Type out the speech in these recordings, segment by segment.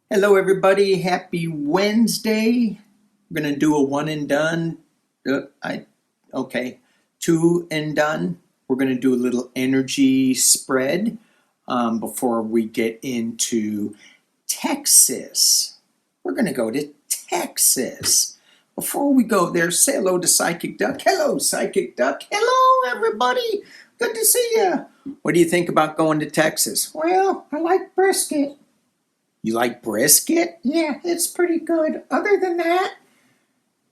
Hello, everybody. Happy Wednesday. We're going to do a one and done. Okay, two and done. We're going to do a little energy spread before we get into Texas. We're going to go to Texas. Before we go there, say hello to Psychic Duck. Hello, Psychic Duck. Hello, everybody. Good to see you. What do you think about going to Texas? Well, I like brisket. You like brisket? Yeah, it's pretty good. Other than that,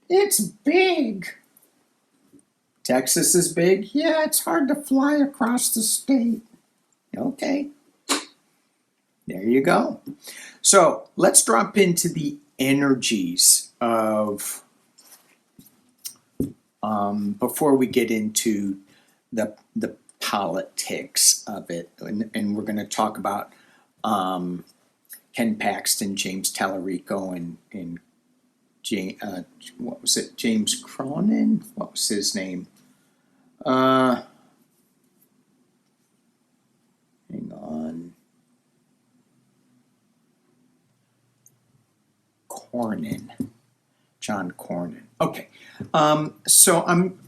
it's big. Texas is big? Yeah, it's hard to fly across the state. Okay. There you go. So let's drop into the energies of, before we get into the politics of it. And we're going to talk about Ken Paxton, James Tallarico, and what was it? James Cronin? What was his name? Hang on. Cornyn. John Cornyn. Okay. So I'm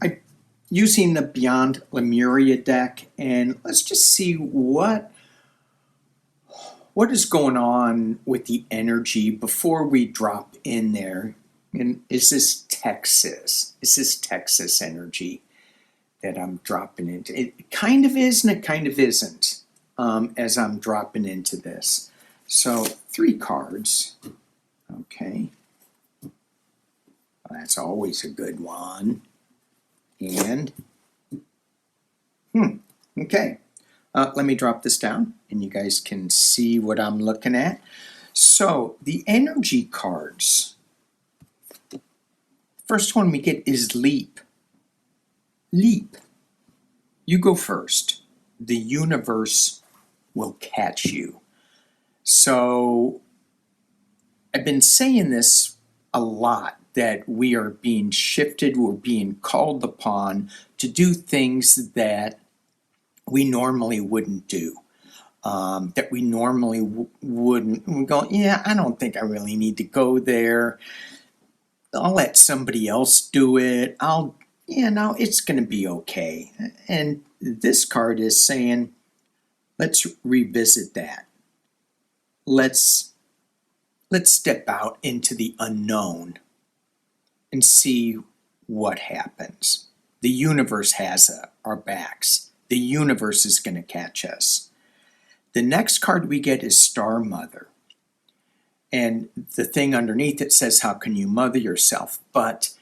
using the Beyond Lemuria deck, and let's just see what is going on with the energy before we drop in there. And is this Texas? Is this Texas energy that I'm dropping into? It kind of is and it kind of isn't as I'm dropping into this. So 3 cards. Okay. Well, that's always a good one. And, okay. Let me drop this down and you guys can see what I'm looking at. So the energy cards. First one we get is Leap. Leap. You go first. The universe will catch you. So I've been saying this a lot, that we are being shifted, we're being called upon to do things that we normally wouldn't do. That we normally wouldn't. We go, yeah, I don't think I really need to go there. I'll let somebody else do it. It's going to be okay. And this card is saying, let's revisit that. Let's step out into the unknown and see what happens. The universe has our backs. The universe is going to catch us. The next card we get is Star Mother. And the thing underneath it says, how can you mother yourself? But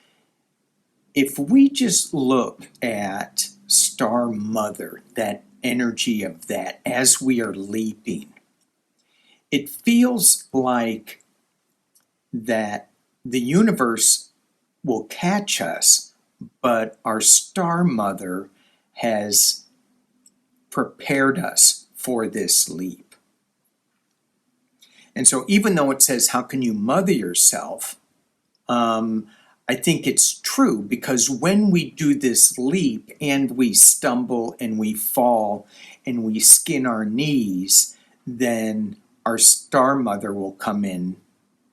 if we just look at Star Mother, that energy of that as we are leaping, it feels like that the universe will catch us, but our Star Mother has prepared us for this leap. And so even though it says, how can you mother yourself? I think it's true, because when we do this leap and we stumble and we fall and we skin our knees, then our Star Mother will come in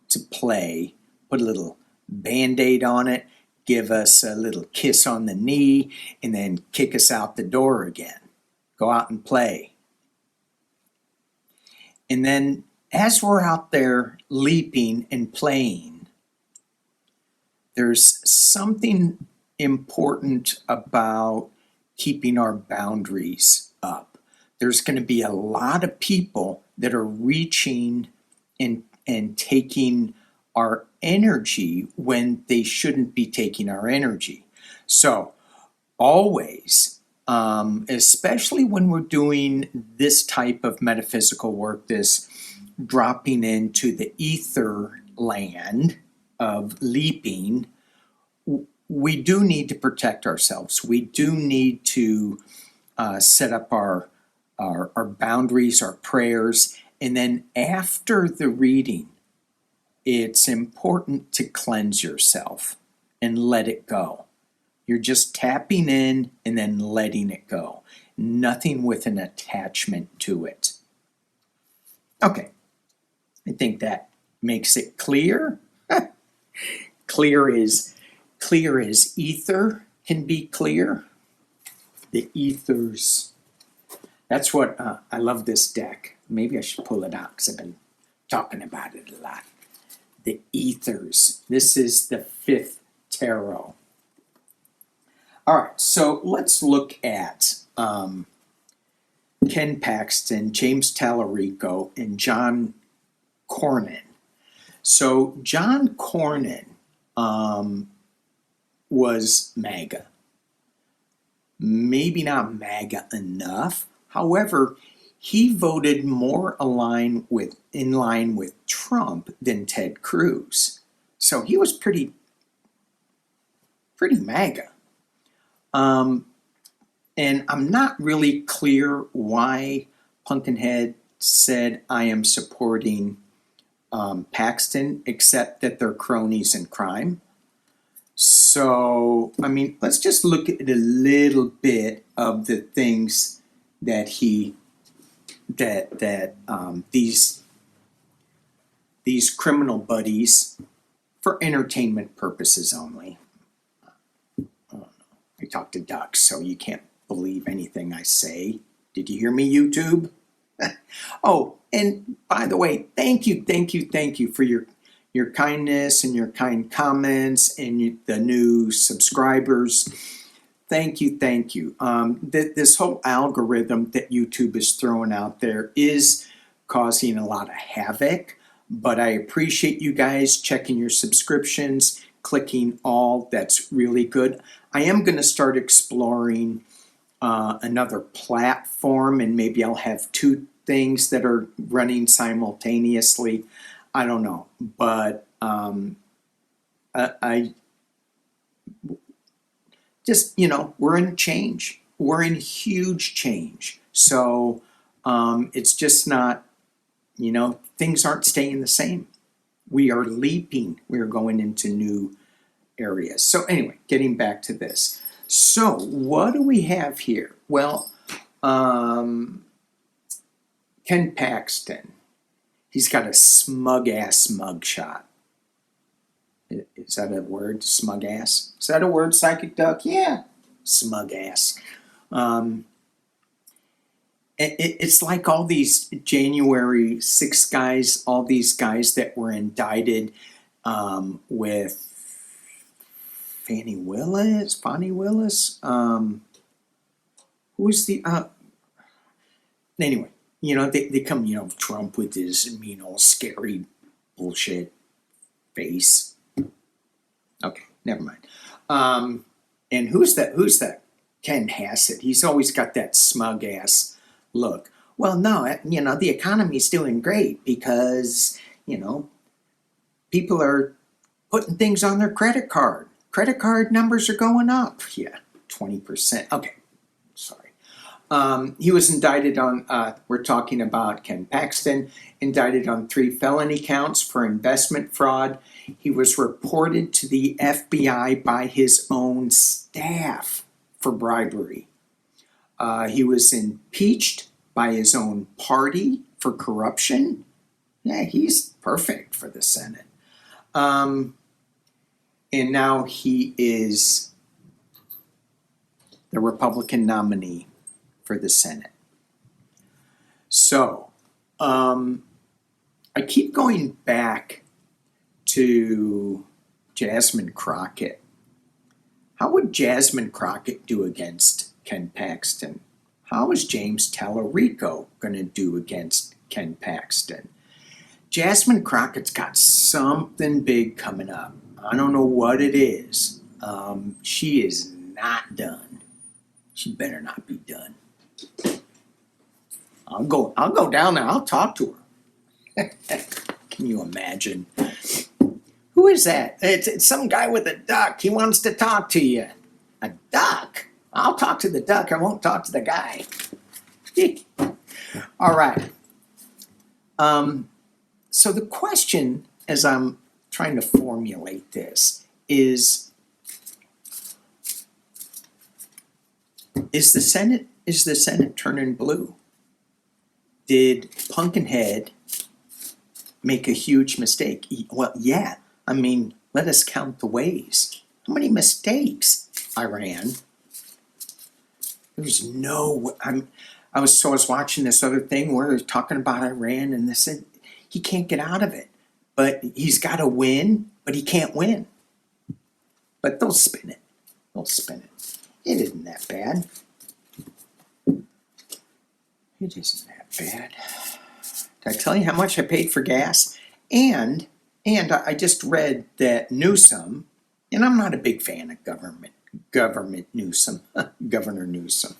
to play, put a little Band-Aid on it, give us a little kiss on the knee, and then kick us out the door again. Go out and play. And then as we're out there leaping and playing, there's something important about keeping our boundaries up. There's going to be a lot of people that are reaching and taking our energy when they shouldn't be taking our energy. So always, especially when we're doing this type of metaphysical work, this dropping into the ether land of leaping, we do need to protect ourselves. We do need to set up our boundaries, our prayers, and then after the reading, it's important to cleanse yourself and let it go. You're just tapping in and then letting it go. Nothing with an attachment to it. Okay, I think that makes it clear. Clear as ether can be clear. The ethers. That's what I love this deck. Maybe I should pull it out because I've been talking about it a lot. The ethers. This is the 5th tarot. All right, so let's look at Ken Paxton, James Tallarico, and John Cornyn. So John Cornyn was MAGA. Maybe not MAGA enough. However, he voted more in line with Trump than Ted Cruz. So he was pretty MAGA. And I'm not really clear why Pumpkinhead said I am supporting Paxton, except that they're cronies in crime. So, I mean, let's just look at a little bit of the things that these criminal buddies, for entertainment purposes only. I talk to ducks, so you can't believe anything I say. Did you hear me, YouTube? Oh, and by the way, thank you for your kindness and your kind comments and the new subscribers. Thank you. This whole algorithm that YouTube is throwing out there is causing a lot of havoc, but I appreciate you guys checking your subscriptions, clicking all. That's really good. I am going to start exploring another platform, and maybe I'll have 2 things that are running simultaneously. I don't know, but I just, we're in change. We're in huge change. So it's just not, things aren't staying the same. We are leaping. We are going into new areas. So anyway, getting back to this. So what do we have here? Well, Ken Paxton. He's got a smug-ass mugshot. Is that a word? Smug-ass? Is that a word, Psychic Duck? Yeah. Smug-ass. It's like all these January 6 guys, all these guys that were indicted with Fani Willis. Who's the... Anyway. They come, Trump with his, scary bullshit face. Okay, never mind. And who's that? Ken Hassett. He's always got that smug ass look. Well, no, the economy's doing great because, people are putting things on their credit card. Credit card numbers are going up. Yeah, 20%. Okay, sorry. He was indicted on, we're talking about Ken Paxton, indicted on 3 felony counts for investment fraud. He was reported to the FBI by his own staff for bribery. He was impeached by his own party for corruption. Yeah, he's perfect for the Senate. And now he is the Republican nominee for the Senate. So, I keep going back to Jasmine Crockett. How would Jasmine Crockett do against Ken Paxton? How is James Tallarico going to do against Ken Paxton? Jasmine Crockett's got something big coming up. I don't know what it is. She is not done. She better not be done. I'll go down there. I'll talk to her. Can you imagine? Who is that? It's some guy with a duck. He wants to talk to you. A duck? I'll talk to the duck. I won't talk to the guy. All right. So the question, as I'm trying to formulate this, is the Senate turning blue? Did Pumpkinhead make a huge mistake. Well, yeah, I mean, let us count the ways. How many mistakes, Iran? There's no, I was watching this other thing where they're talking about Iran and they said he can't get out of it. But he's got to win, but he can't win. But they'll spin it. They'll spin it. It isn't that bad. It isn't that bad. Did I tell you how much I paid for gas? And I just read that Newsom, and I'm not a big fan of government Newsom, Governor Newsom.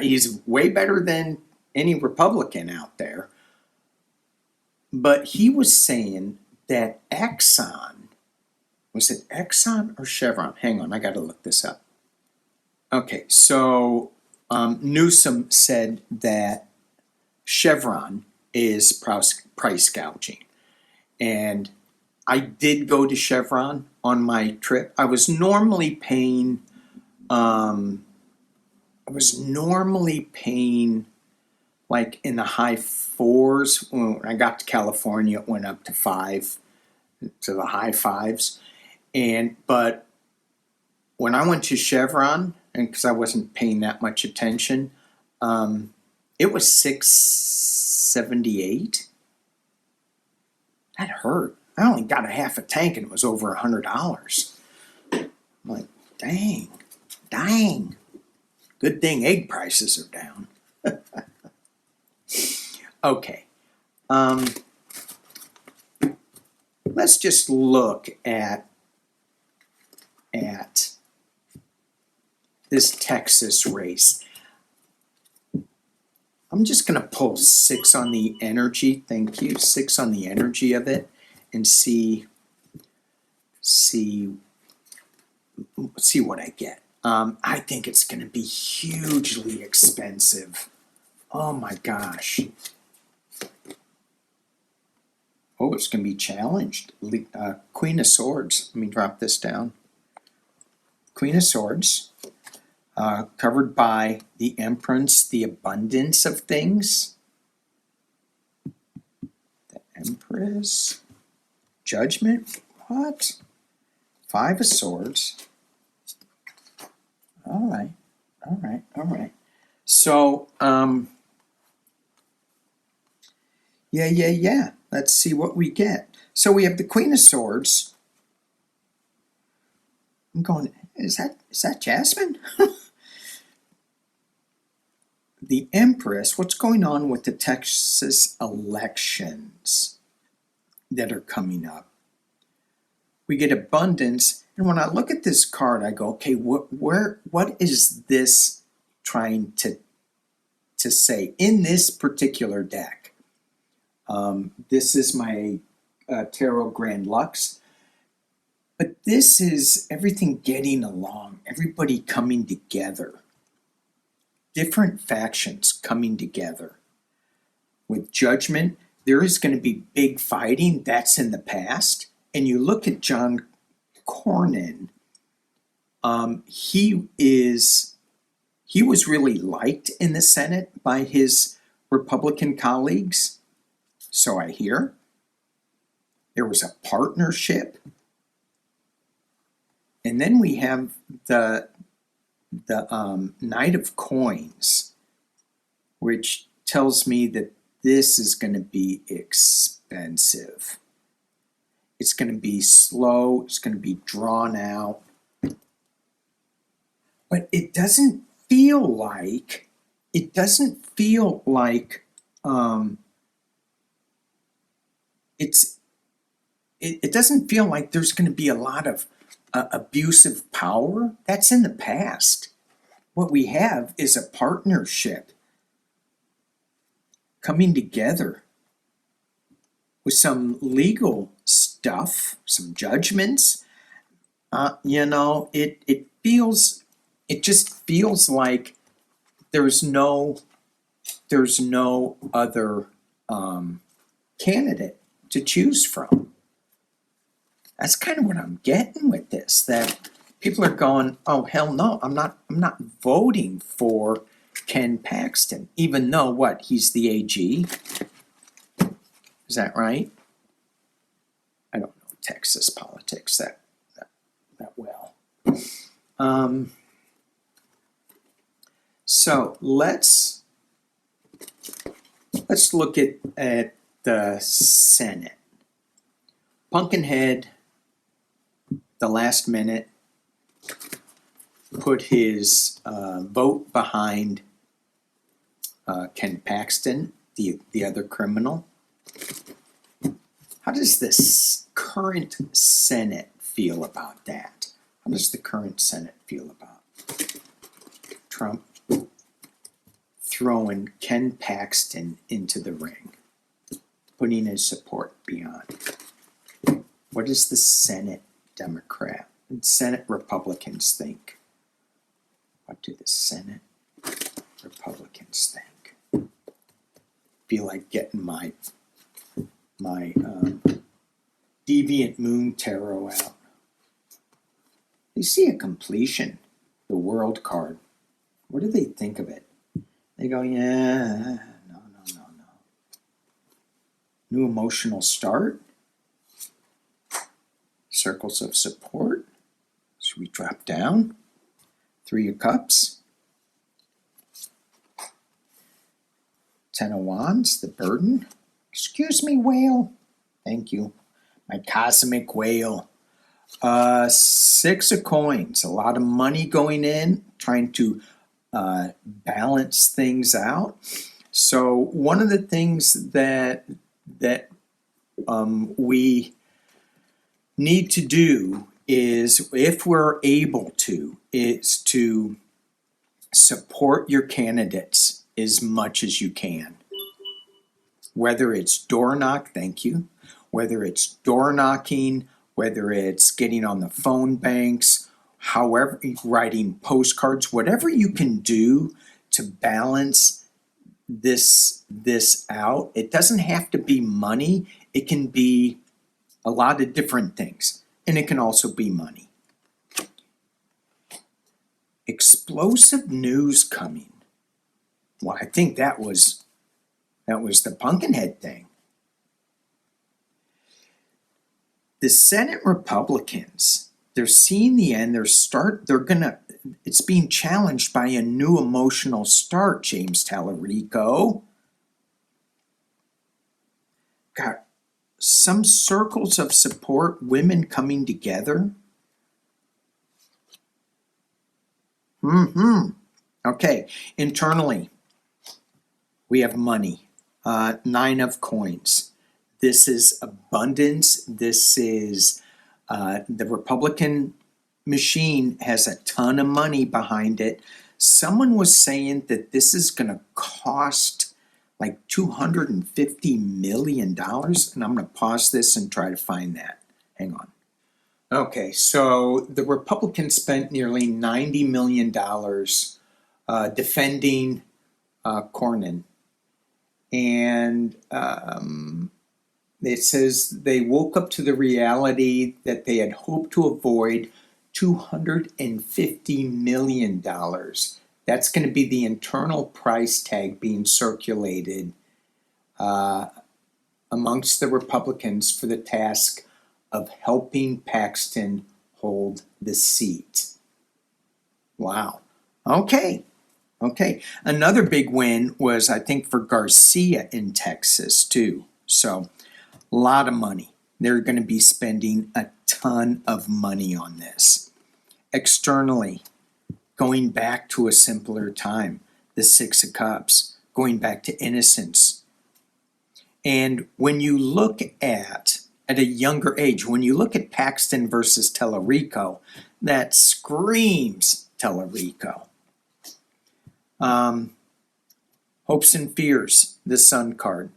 He's way better than any Republican out there. But he was saying that Exxon, was it Exxon or Chevron? Hang on, I got to look this up. Okay, so Newsom said that Chevron is price gouging. And I did go to Chevron on my trip. I was normally paying like in the high fours. When I got to California, it went up to the high fives. But when I went to Chevron, and because I wasn't paying that much attention, it was $6.78. That hurt. I only got a half a tank and it was over $100. I'm like, dang. Good thing egg prices are down. Okay. Let's just look at this Texas race. I'm just going to pull 6 on the energy. Thank you. 6 on the energy of it and see what I get. I think it's going to be hugely expensive. Oh my gosh. Oh, it's going to be challenged. Queen of Swords. Let me drop this down. Queen of Swords. Covered by the Empress, the abundance of things. The Empress. Judgment. What? 5 of Swords. All right. So, yeah. Let's see what we get. So we have the Queen of Swords. I'm going, is that Jasmine? The Empress, what's going on with the Texas elections that are coming up? We get abundance, and when I look at this card, I go, okay, what is this trying to say in this particular deck? This is my Tarot Grand Lux, but this is everything getting along, everybody coming together. Different factions coming together. With Judgment, there is going to be big fighting. That's in the past. And you look at John Cornyn, he was really liked in the Senate by his Republican colleagues. So I hear. There was a partnership. And then we have the Knight of Coins, which tells me that this is going to be expensive. It's going to be slow. It's going to be drawn out. But it doesn't feel like it doesn't feel like there's going to be a lot of abusive power. That's in the past. What we have is a partnership coming together with some legal stuff, some judgments. It just feels like there's no other candidate to choose from. That's kind of what I'm getting with this, that people are going, oh hell no, I'm not voting for Ken Paxton, even though he's the AG. Is that right? I don't know Texas politics that well. So let's look at the Senate. Pumpkinhead, the last minute, put his vote behind Ken Paxton, the other criminal. How does this current Senate feel about that? How does the current Senate feel about Trump throwing Ken Paxton into the ring, putting his support beyond? What does the Senate Senate Republicans think? What do the Senate Republicans think? Feel like getting my Deviant Moon Tarot out. They see a completion, the World card. What do they think of it? They go, yeah, no. New emotional start? Circles of support? Should we drop down? 3 of Cups? 10 of Wands, the burden. Excuse me, whale. Thank you. My cosmic whale. 6 of Coins. A lot of money going in, trying to balance things out. So one of the things that we need to do is, if we're able to, is to support your candidates as much as you can. Whether it's door knock, thank you. Whether it's door knocking, whether it's getting on the phone banks, however, writing postcards, whatever you can do to balance this out. It doesn't have to be money. It can be a lot of different things, and it can also be money. Explosive news coming. Well, I think that was the Pumpkinhead thing. The Senate Republicans, they're seeing the end. It's being challenged by a new emotional start, James Tallarico. Got some circles of support, women coming together. Okay, internally, we have money. 9 of Coins. This is abundance. This is the Republican machine has a ton of money behind it. Someone was saying that this is going to cost like $250 million. And I'm going to pause this and try to find that. Hang on. Okay, so the Republicans spent nearly $90 million defending Cornyn. And it says they woke up to the reality that they had hoped to avoid $250 million. That's going to be the internal price tag being circulated amongst the Republicans for the task of helping Paxton hold the seat. Wow. Okay. Another big win was, I think, for Garcia in Texas, too. So, a lot of money. They're going to be spending a ton of money on this. Externally, going back to a simpler time, the 6 of Cups, going back to innocence. And when you look at a younger age, when you look at Paxton versus Tallarico, that screams Tallarico. Hopes and fears, the Sun card.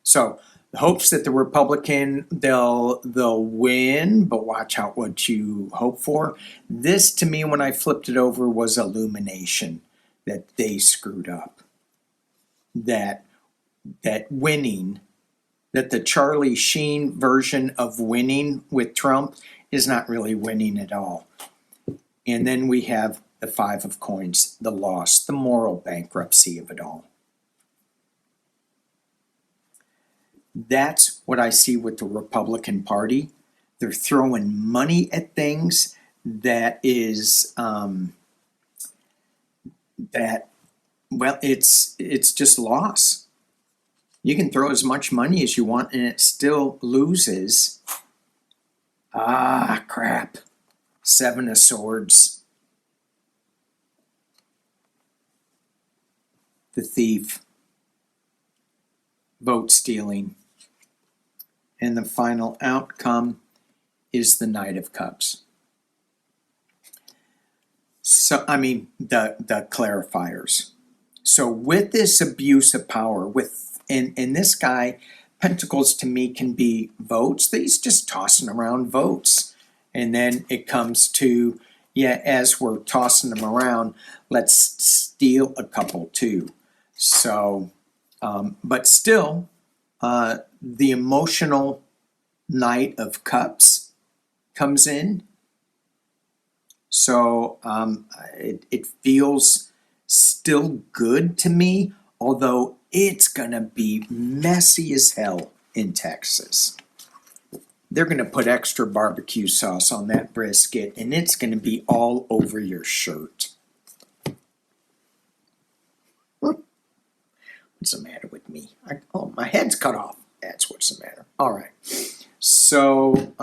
So the hopes that the Republican, they'll win, but watch out what you hope for. This, to me, when I flipped it over, was illumination, that they screwed up. That winning, that the Charlie Sheen version of winning with Trump is not really winning at all. And then we have the 5 of Coins, the loss, the moral bankruptcy of it all. That's what I see with the Republican Party. They're throwing money at things that is that well, it's just loss. You can throw as much money as you want and it still loses. Ah, crap. Seven of Swords. The Thief. Vote stealing. And the final outcome is the Knight of Cups. So, I mean, the clarifiers. So with this abuse of power, and this guy, Pentacles to me can be votes. He's just tossing around votes. And then it comes to, yeah, as we're tossing them around, let's steal a couple too. So, but still, the emotional Knight of Cups comes in. So it feels still good to me, although it's gonna be messy as hell in Texas. They're gonna put extra barbecue sauce on that brisket and it's gonna be all over your shirt. What's the matter with me? Oh, my head's cut off. That's what's the matter. All right. So,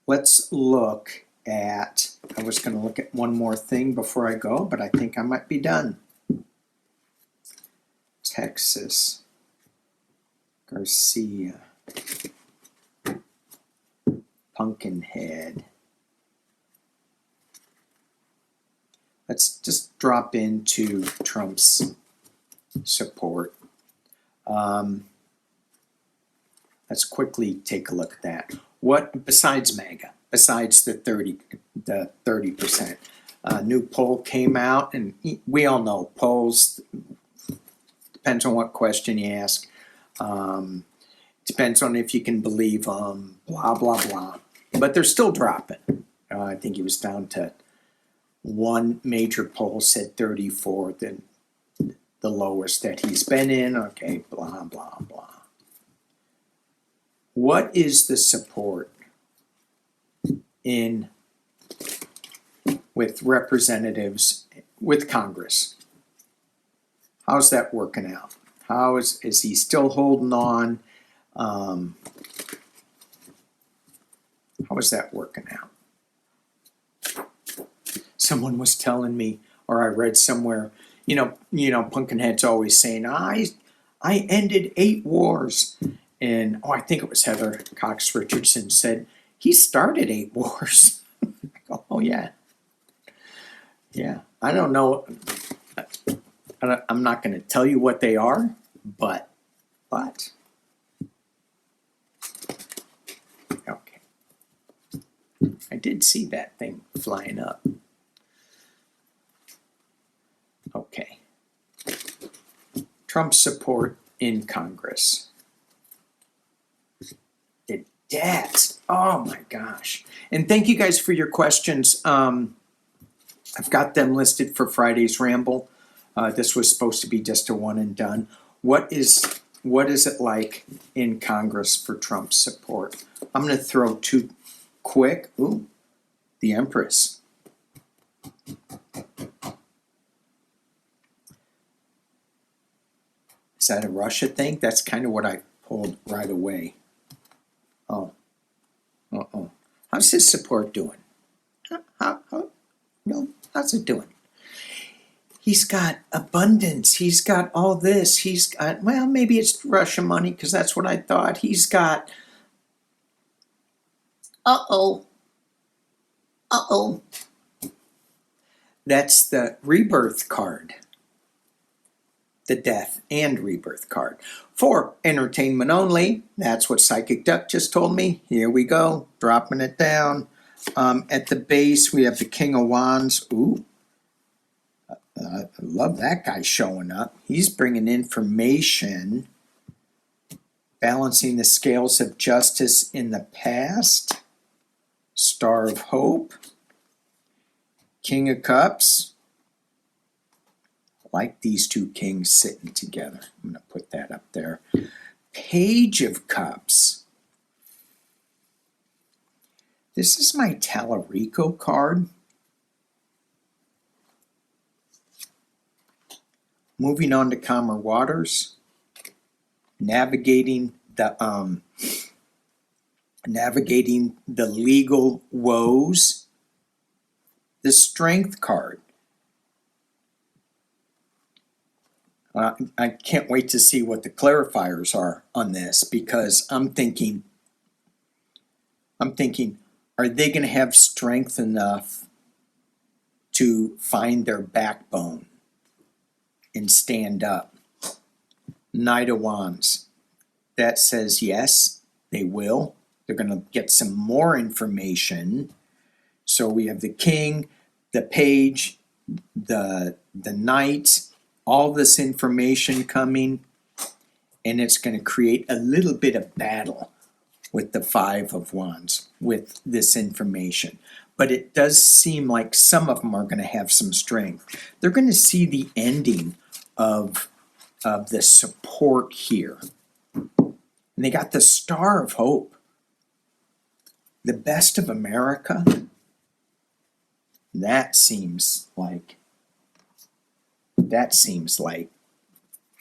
let's look at, I was going to look at one more thing before I go, but I think I might be done. Texas. Garcia. Pumpkinhead. Let's just drop into Trump's support. Let's quickly take a look at that. What besides MAGA, besides the 30%, new poll came out, and we all know polls depends on what question you ask. Depends on if you can believe them. Blah blah blah. But they're still dropping. I think he was down to one major poll said 34, then the lowest that he's been in. Okay, blah blah blah. What is the support in with representatives with Congress? How's that working out? How is he still holding on? How is that working out? Someone was telling me, or I read somewhere, you know, Pumpkinhead's always saying, I ended 8 wars. And I think it was Heather Cox Richardson said, he started 8 wars. Oh yeah. Yeah. I don't know. I'm not going to tell you what they are, but. Okay. I did see that thing flying up. Okay. Trump support in Congress. The debt. Oh my gosh. And thank you guys for your questions. I've got them listed for Friday's Ramble. This was supposed to be just a one and done. What is it like in Congress for Trump's support? I'm going to throw 2 quick. Ooh, the Empress. Is that a Russia thing? That's kind of what I pulled right away. Oh. Uh-oh. How's his support doing? How's it doing? He's got abundance. He's got all this. He's got, well, maybe it's Russia money because that's what I thought. He's got, that's the rebirth card. The death and rebirth card. For entertainment only, that's what Psychic Duck just told me. Here we go, dropping it down. At the base, we have the King of Wands. Ooh, I love that guy showing up. He's bringing information, balancing the scales of justice in the past. Star of Hope. King of Cups. like these two kings sitting together. I'm going to put that up there. Page of Cups. This is my Talarico card. Moving on to calmer waters. Navigating the legal woes. The Strength card. I can't wait to see what the clarifiers are on this, because I'm thinking, are they going to have strength enough to find their backbone and stand up? Knight of Wands. That says yes, they will. They're going to get some more information. So we have the king, the page, the knight, all this information coming, and it's going to create a little bit of battle with the Five of Wands with this information. But it does seem like some of them are going to have some strength. They're going to see the ending of the support here. And they got the Star of Hope. The best of America. That seems like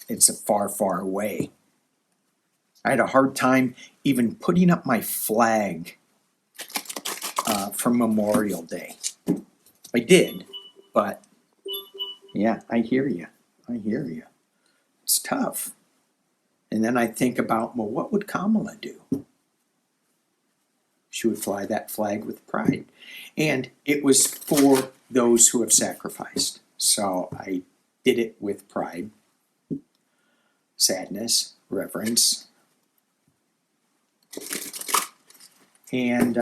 it's a far, far away. I had a hard time even putting up my flag for Memorial Day. I did, but yeah, I hear you. It's tough. And then I think about, well, what would Kamala do? She would fly that flag with pride. And it was for those who have sacrificed. So I did it with pride, sadness, reverence. And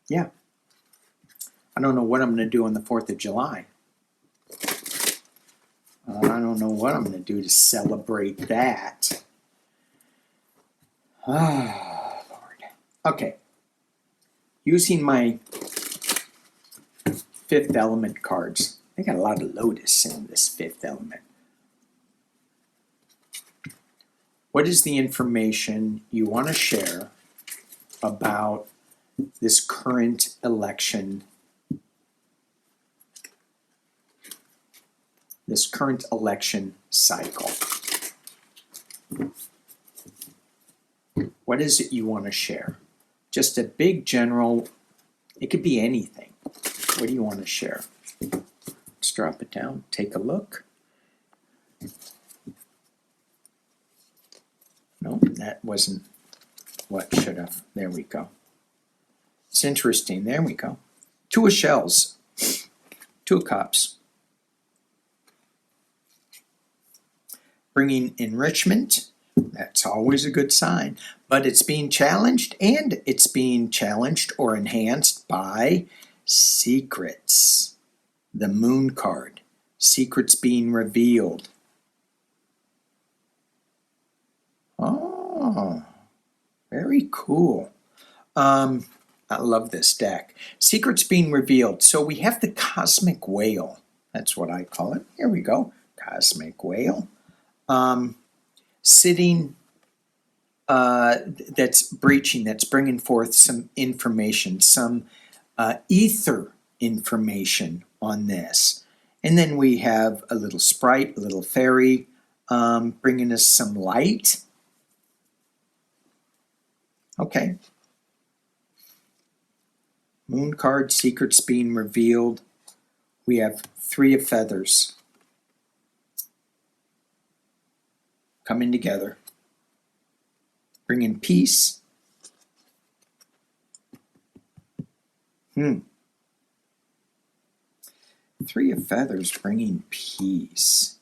yeah, I don't know what I'm going to do on the 4th of July. I don't know what I'm going to do to celebrate that. Ah, Lord. Okay. Using my Fifth Element cards. I got a lot of Lotus in this Fifth Element. What is the information you want to share about this current election? This current election cycle. What is it you want to share? Just a big general, it could be anything. What do you want to share? Let's drop it down, take a look. No, that wasn't what should have. There we go. It's interesting. There we go. Two of shells. Two of cups. Bringing enrichment. That's always a good sign. But it's being challenged, and it's being challenged or enhanced by secrets. The Moon card. Secrets being revealed. Oh, very cool. I love this deck. Secrets being revealed. So we have the Cosmic Whale. That's what I call it. Here we go. Cosmic Whale. Sitting, that's breaching, that's bringing forth some information, some ether information on this. And then we have a little sprite, a little fairy, bringing us some light. Okay. Moon card, secrets being revealed. We have Three of Feathers coming together, bringing peace. Three of Feathers bringing peace.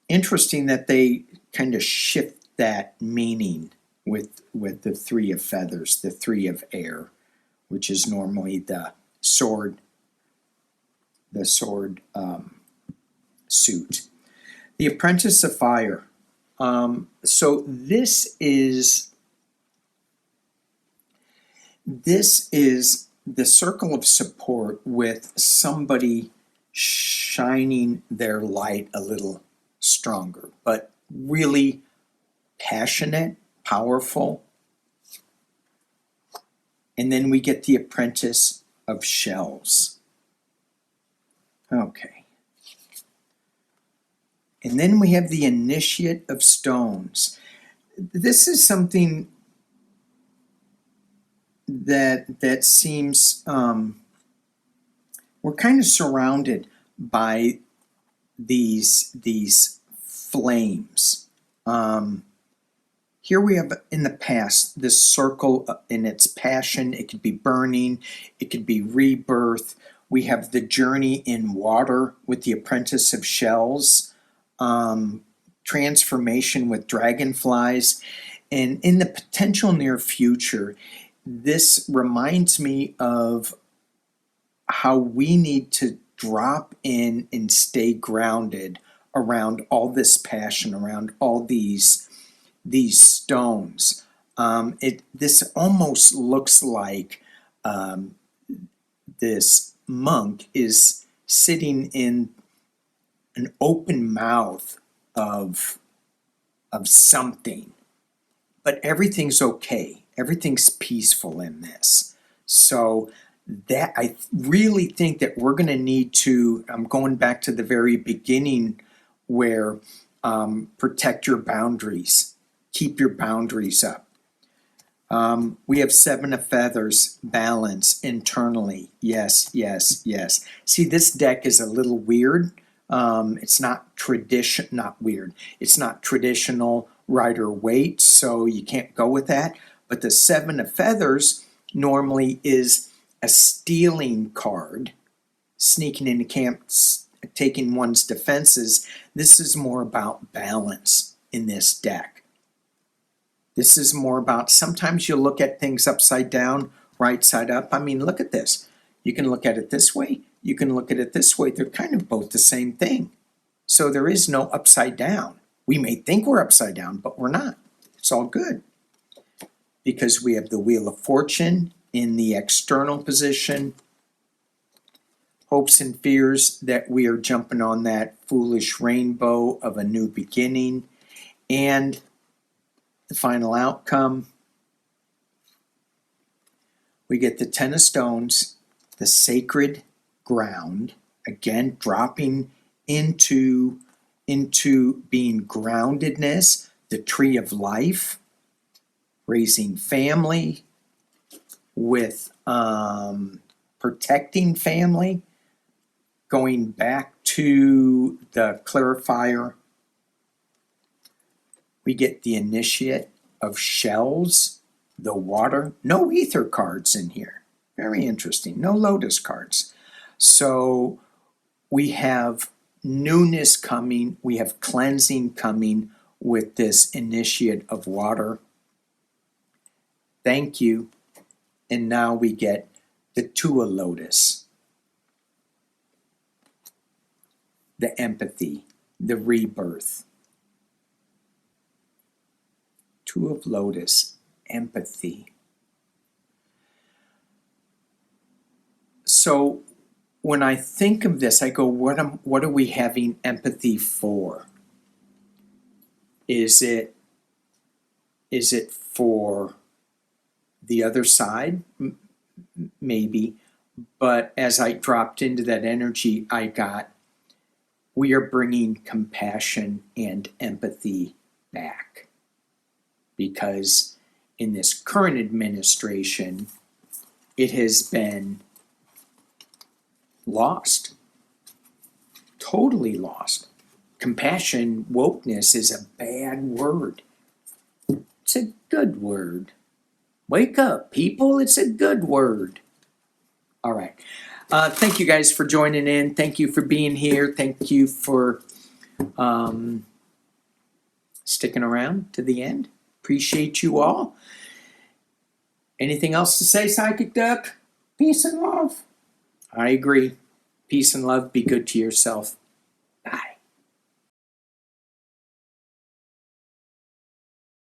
Interesting that they kind of shift that meaning with the Three of Feathers, the Three of Air, which is normally the sword suit. The Apprentice of Fire. So this is the circle of support with somebody shining their light a little stronger, but really passionate, powerful. And then we get the apprentice of shells. Okay. And then we have the initiate of stones. This is something that seems we're kind of surrounded by these flames. Here we have in the past this circle in its passion. It could be burning, it could be rebirth. We have the journey in water with the apprentice of shells, transformation with dragonflies, and in the potential near future, this reminds me of how we need to drop in and stay grounded around all this passion, around all these stones. This almost looks like this monk is sitting in an open mouth of something, but everything's okay. Everything's peaceful in this. So that I really think that we're going to need to, I'm going back to the very beginning where protect your boundaries, keep your boundaries up. We have 7 of feathers, balance internally. Yes, yes, yes. See, this deck is a little weird. It's not It's not traditional Rider-Waite, so you can't go with that. But the 7 of feathers normally is a stealing card, sneaking into camp, taking one's defenses. This is more about balance in this deck. This is more about, sometimes you look at things upside down, right side up. I mean, look at this. You can look at it this way. You can look at it this way. They're kind of both the same thing. So there is no upside down. We may think we're upside down, but we're not. It's all good. Because we have the Wheel of Fortune in the external position. Hopes and fears that we are jumping on that foolish rainbow of a new beginning. And the final outcome, we get the 10 of stones, the sacred ground, again dropping into being groundedness, the tree of life, raising family with protecting family, going back to the clarifier. We get the initiate of shells, the water, no ether cards in here. Very interesting, no lotus cards. So we have newness coming, we have cleansing coming with this initiate of water. Thank you. And now we get the 2 of lotus, the empathy, the rebirth. 2 of lotus, empathy. So when I think of this, I go, what are we having empathy for? Is it for the other side? Maybe. But as I dropped into that energy, I got, we are bringing compassion and empathy back. Because in this current administration, it has been lost. Totally lost. Compassion, wokeness is a bad word. It's a good word. Wake up, people. It's a good word. All right. Thank you guys for joining in. Thank you for being here. Thank you for sticking around to the end. Appreciate you all. Anything else to say, Psychic Duck? Peace and love. I agree. Peace and love. Be good to yourself. Bye.